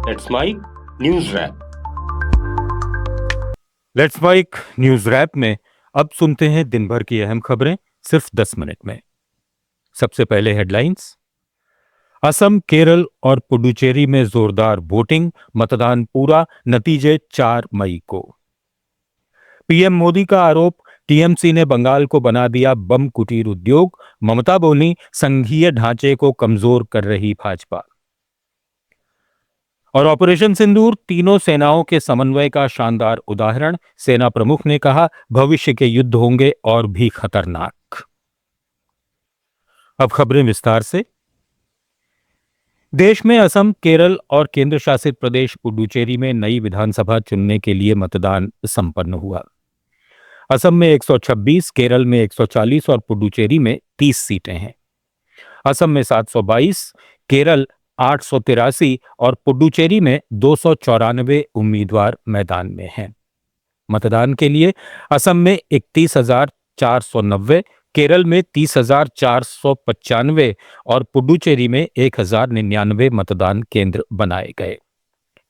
Let's mic news wrap. Let's mic news wrap में अब सुनते हैं दिन भर की अहम खबरें सिर्फ 10 मिनट में। सबसे पहले हेडलाइंस। असम, केरल और पुडुचेरी में जोरदार वोटिंग, मतदान पूरा, नतीजे 4 मई को। पीएम मोदी का आरोप, टीएमसी ने बंगाल को बना दिया बम कुटीर उद्योग। ममता बोली, संघीय ढांचे को कमजोर कर रही भाजपा। और ऑपरेशन सिंदूर, तीनों सेनाओं के समन्वय का शानदार उदाहरण। सेना प्रमुख ने कहा, भविष्य के युद्ध होंगे और भी खतरनाक। अब खबरें विस्तार से। देश में असम, केरल और केंद्र शासित प्रदेश पुडुचेरी में नई विधानसभा चुनने के लिए मतदान संपन्न हुआ। असम में 126, केरल में 140 और पुडुचेरी में 30 सीटें हैं। असम में 722, केरल 883 और पुडुचेरी में 294 उम्मीदवार मैदान में हैं। मतदान के लिए असम में 31,490, केरल में 30,495 और पुडुचेरी में 1,099 मतदान केंद्र बनाए गए।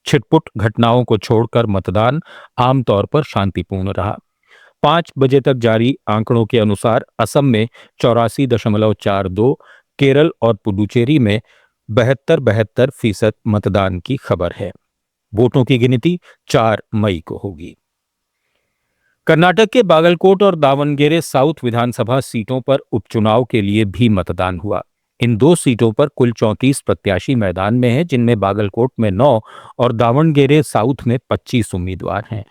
छिटपुट घटनाओं को छोड़कर मतदान आमतौर पर शांतिपूर्ण रहा। 5 बजे तक जारी आंकड़ों के अनुसार असम में 84.42, केरल और पुडुचेरी में 72% मतदान की खबर है। वोटों की गिनती 4 मई को होगी। कर्नाटक के बागलकोट और दावणगेरे साउथ विधानसभा सीटों पर उपचुनाव के लिए भी मतदान हुआ। इन 2 सीटों पर कुल 34 प्रत्याशी मैदान में हैं, जिनमें बागलकोट में 9 और दावणगेरे साउथ में 25 उम्मीदवार हैं।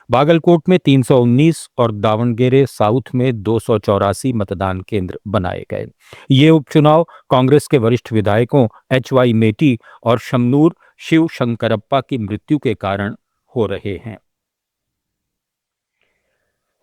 बागलकोट में 319 और दावणगेरे साउथ में 284 मतदान केंद्र बनाए गए। ये उपचुनाव कांग्रेस के वरिष्ठ विधायकों HY मेटी और शमनूर शिव शंकरप्पा की मृत्यु के कारण हो रहे हैं।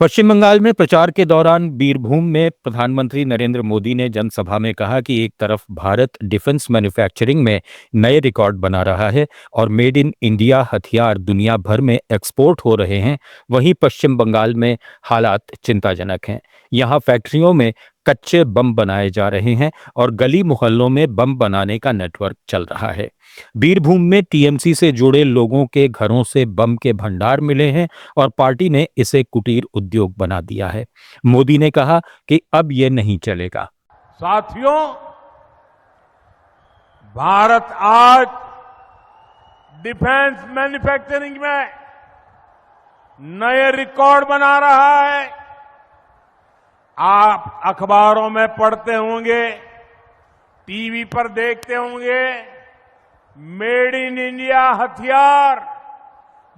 पश्चिम बंगाल में प्रचार के दौरान बीरभूम में प्रधानमंत्री नरेंद्र मोदी ने जनसभा में कहा कि एक तरफ भारत डिफेंस मैन्युफैक्चरिंग में नए रिकॉर्ड बना रहा है और मेड इन इंडिया हथियार दुनिया भर में एक्सपोर्ट हो रहे हैं, वहीं पश्चिम बंगाल में हालात चिंताजनक हैं। यहाँ फैक्ट्रियों में कच्चे बम बनाए जा रहे हैं और गली मोहल्लों में बम बनाने का नेटवर्क चल रहा है। बीरभूम में टीएमसी से जुड़े लोगों के घरों से बम के भंडार मिले हैं और पार्टी ने इसे कुटीर उद्योग बना दिया है। मोदी ने कहा कि अब ये नहीं चलेगा। साथियों, भारत आज डिफेंस मैन्युफैक्चरिंग में नए रिकॉर्ड बना रहा है। आप अखबारों में पढ़ते होंगे, टीवी पर देखते होंगे, मेड इन इंडिया हथियार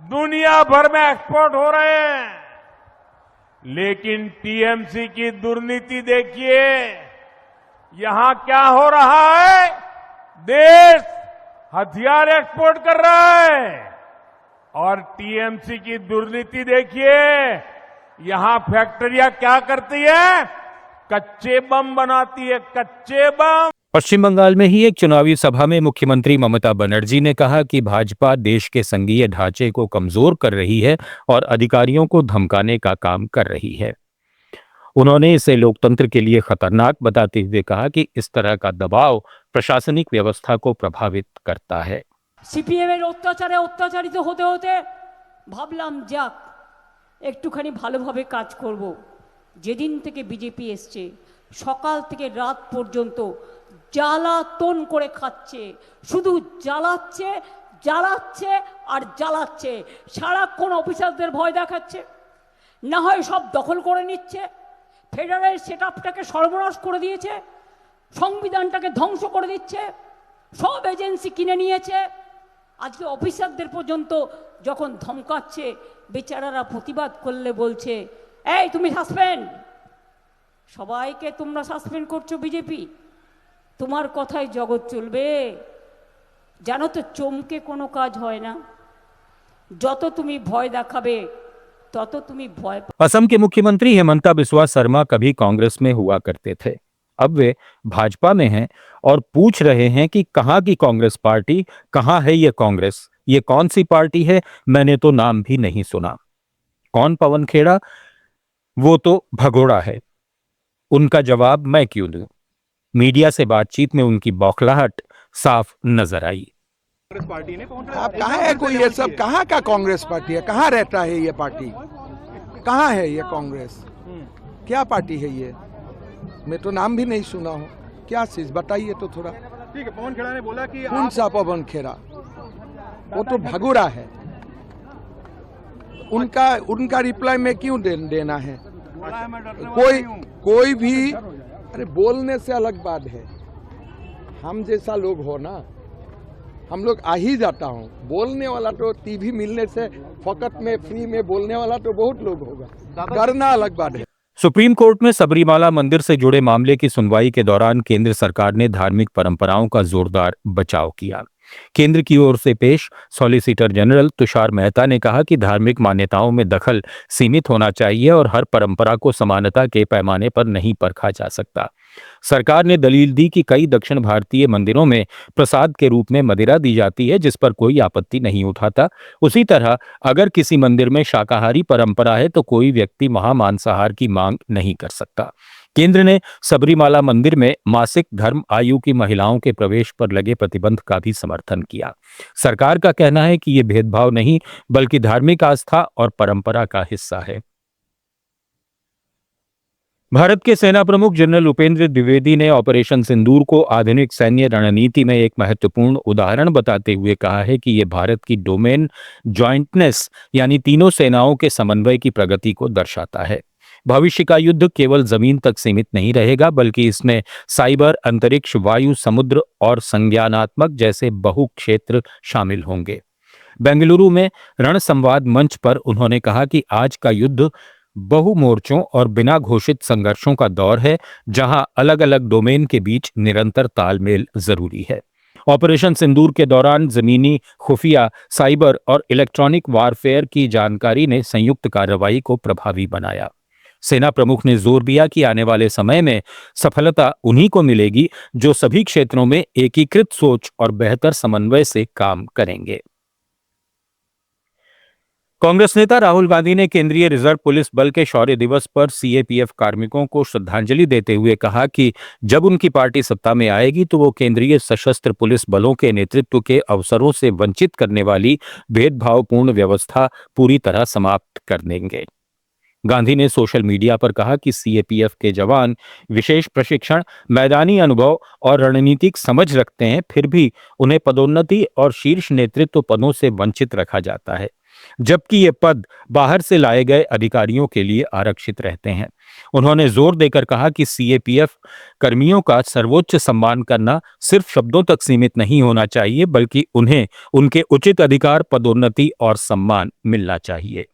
दुनिया भर में एक्सपोर्ट हो रहे हैं। लेकिन टीएमसी की दुर्नीति देखिए, यहां क्या हो रहा है? देश हथियार एक्सपोर्ट कर रहा है और टीएमसी की दुर्नीति देखिए, यहां फैक्ट्रियां क्या करती है? कच्चे बम बनाती है, कच्चे बम। पश्चिम बंगाल में ही एक चुनावी सभा में मुख्यमंत्री ममता बनर्जी ने कहा कि भाजपा देश के संघीय ढांचे को कमजोर कर रही है और अधिकारियों को धमकाने का काम कर रही है। उन्होंने इसे लोकतंत्र के लिए खतरनाक बताते हुए कहा कि इस तरह का दबाव प्रशासनिक व्यवस्था को प्रभावित करता है। सीपीएम अत्याचारे अत्याचारित होते होते भाबलाम जाक একটুখানি ভালোভাবে কাজ করব। যেদিন থেকে বিজেপি এসছে সকাল থেকে রাত পর্যন্ত জ্বালাতন করে খাচ্ছে, শুধু জ্বালাচ্ছে জ্বালাচ্ছে আর জ্বালাচ্ছে। সারাক্ষণ অফিসারদের ভয় দেখাচ্ছে, না হয় সব দখল করে নিচ্ছে, ফেডারেল সেটআপটাকে সর্বনাশ করে দিয়েছে, সংবিধানটাকে ধ্বংস করে দিচ্ছে, সব এজেন্সি কিনে নিয়েছে। আজকে অফিসারদের পর্যন্ত যখন ধমকাচ্ছে, বেচারারা প্রতিবাদ করলে বলছে, এই তুমি সাসপেন্ড। সবাইকে তোমরা সাসপেন্ড করছো বিজেপি, তোমার কথাই জগৎ চলবে? জানো তো চমকে কোনো কাজ হয় না, যত তুমি ভয় দেখাবে তত তুমি ভয়। असम के मुख्यमंत्री हेमंता बिस्वा शर्मा कभी कांग्रेस में हुआ करते थे, अब वे भाजपा में हैं और पूछ रहे हैं कि कहां की कांग्रेस पार्टी, कहां है ये कांग्रेस, ये कौन सी पार्टी है, मैंने तो नाम भी नहीं सुना। कौन पवन खेड़ा? वो तो भगोड़ा है। उनका जवाब मैं क्यों दूं? मीडिया से बातचीत में उनकी बौखलाहट साफ नजर आई। कांग्रेस पार्टी ने कौन आप कहाँ है कोई ये सब, कहाँ का कांग्रेस पार्टी है, कहाँ रहता है ये पार्टी, कहाँ है ये कांग्रेस, क्या पार्टी है ये, मैं तो नाम भी नहीं सुना हूँ, क्या चीज बताइए तो थोड़ा। ठीक है, पवन खेड़ा ने बोला कि कौन सा पवन खेड़ा, वो तो भगोड़ा है, उनका रिप्लाई में क्यों देना है। कोई भी, अरे बोलने से अलग बात है, हम जैसा लोग हो ना, हम लोग आ ही जाता हूँ, बोलने वाला तो टीवी मिलने से फकत में फ्री में बोलने वाला तो बहुत लोग होगा, करना अलग बात है। सुप्रीम कोर्ट में सबरीमाला मंदिर से जुड़े मामले की सुनवाई के दौरान केंद्र सरकार ने धार्मिक परंपराओं का जोरदार बचाव किया। केंद्र की ओर से पेश सॉलिसिटर जनरल तुषार मेहता ने कहा कि धार्मिक मान्यताओं में दखल सीमित होना चाहिए और हर परंपरा को समानता के पैमाने पर नहीं परखा जा सकता। सरकार ने दलील दी कि कई दक्षिण भारतीय मंदिरों में प्रसाद के रूप में मदिरा दी जाती है, जिस पर कोई आपत्ति नहीं उठाता। उसी तरह अगर किसी मंदिर में शाकाहारी परंपरा है तो कोई व्यक्ति वहां मांसाहार की मांग नहीं कर सकता। केंद्र ने सबरीमाला मंदिर में मासिक धर्म आयु की महिलाओं के प्रवेश पर लगे प्रतिबंध का भी समर्थन किया। सरकार का कहना है कि यह भेदभाव नहीं बल्कि धार्मिक आस्था और परंपरा का हिस्सा है। भारत के सेना प्रमुख जनरल उपेंद्र द्विवेदी ने ऑपरेशन सिंदूर को आधुनिक सैन्य रणनीति में एक महत्वपूर्ण उदाहरण बताते हुए कहा है कि यह भारत की डोमेन जॉइंटनेस यानी तीनों सेनाओं के समन्वय की प्रगति को दर्शाता है। भविष्य का युद्ध केवल जमीन तक सीमित नहीं रहेगा बल्कि इसमें साइबर, अंतरिक्ष, वायु, समुद्र और संज्ञानात्मक जैसे बहु क्षेत्र शामिल होंगे। बेंगलुरु में रण संवाद मंच पर उन्होंने कहा कि आज का युद्ध बहु मोर्चों और बिना घोषित संघर्षों का दौर है, जहां अलग अलग डोमेन के बीच निरंतर तालमेल जरूरी है। ऑपरेशन सिंदूर के दौरान जमीनी, खुफिया, साइबर और इलेक्ट्रॉनिक वारफेयर की जानकारी ने संयुक्त कार्रवाई को प्रभावी बनाया। सेना प्रमुख ने जोर दिया कि आने वाले समय में सफलता उन्हीं को मिलेगी जो सभी क्षेत्रों में एकीकृत सोच और बेहतर समन्वय से काम करेंगे। कांग्रेस नेता राहुल गांधी ने केंद्रीय रिजर्व पुलिस बल के शौर्य दिवस पर सीएपीएफ कार्मिकों को श्रद्धांजलि देते हुए कहा कि जब उनकी पार्टी सत्ता में आएगी तो वो केंद्रीय सशस्त्र पुलिस बलों के नेतृत्व के अवसरों से वंचित करने वाली भेदभावपूर्ण व्यवस्था पूरी तरह समाप्त कर देंगे। गांधी ने सोशल मीडिया पर कहा कि सीएपीएफ के जवान विशेष प्रशिक्षण, मैदानी अनुभव और रणनीतिक समझ रखते हैं, फिर भी उन्हें पदोन्नति और शीर्ष नेतृत्व पदों से वंचित रखा जाता है, जबकि ये पद बाहर से लाए गए अधिकारियों के लिए आरक्षित रहते हैं। उन्होंने जोर देकर कहा कि सीएपीएफ कर्मियों का सर्वोच्च सम्मान करना सिर्फ शब्दों तक सीमित नहीं होना चाहिए बल्कि उन्हें उनके उचित अधिकार, पदोन्नति और सम्मान मिलना चाहिए।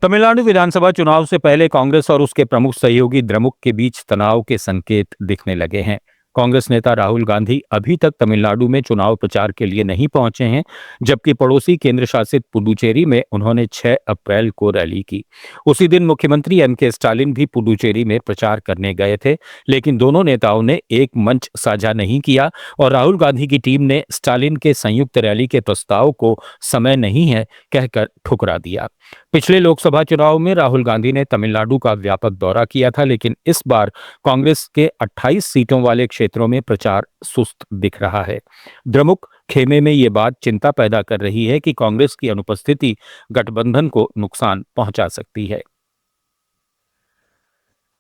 तमिलनाडु विधानसभा चुनाव से पहले कांग्रेस और उसके प्रमुख सहयोगी द्रमुक के बीच तनाव के संकेत दिखने लगे हैं। कांग्रेस नेता राहुल गांधी अभी तक तमिलनाडु में चुनाव प्रचार के लिए नहीं पहुंचे हैं, जबकि पड़ोसी केंद्र शासित पुडुचेरी में उन्होंने 6 अप्रैल को रैली की। उसी दिन मुख्यमंत्री एमके स्टालिन भी पुडुचेरी में प्रचार करने गए थे, लेकिन दोनों नेताओं ने एक मंच साझा नहीं किया और राहुल गांधी की टीम ने स्टालिन के संयुक्त रैली के प्रस्ताव को समय नहीं है कहकर ठुकरा दिया। पिछले लोकसभा चुनाव में राहुल गांधी ने तमिलनाडु का व्यापक दौरा किया था, लेकिन इस बार कांग्रेस के 28 सीटों वाले क्षेत्रों में प्रचार सुस्त दिख रहा है। द्रमुक खेमे में ये बात चिंता पैदा कर रही है कि कांग्रेस की अनुपस्थिति गठबंधन को नुकसान पहुंचा सकती है।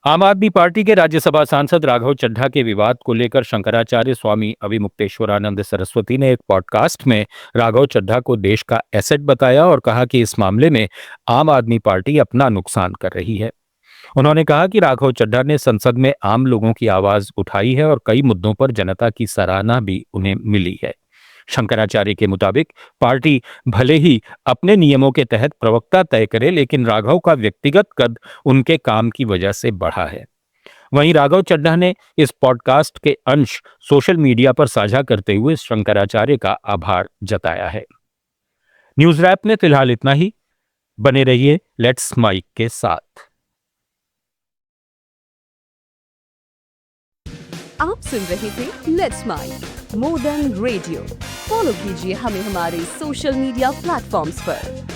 आम आदमी पार्टी के राज्यसभा सांसद राघव चड्ढा के विवाद को लेकर शंकराचार्य स्वामी अभिमुक्तेश्वरानंद सरस्वती ने एक पॉडकास्ट में राघव चड्ढा को देश का एसेट बताया और कहा कि इस मामले में आम आदमी पार्टी अपना नुकसान कर रही है। उन्होंने कहा कि राघव चड्ढा ने संसद में आम लोगों की आवाज उठाई है और कई मुद्दों पर जनता की सराहना भी उन्हें मिली है। शंकराचार्य के मुताबिक पार्टी भले ही अपने नियमों के तहत प्रवक्ता तय करे, लेकिन राघव का व्यक्तिगत कद उनके काम की वजह से बढ़ा है। वहीं राघव चड्ढा ने इस पॉडकास्ट के अंश सोशल मीडिया पर साझा करते हुए शंकराचार्य का आभार जताया है। न्यूज रैप में फिलहाल इतना ही। बने रहिए लेट्स माइक के साथ। आप सुन रहे थे let's mic more than radio. Follow कीजिए हमें हमारे सोशल मीडिया प्लेटफॉर्म्स पर।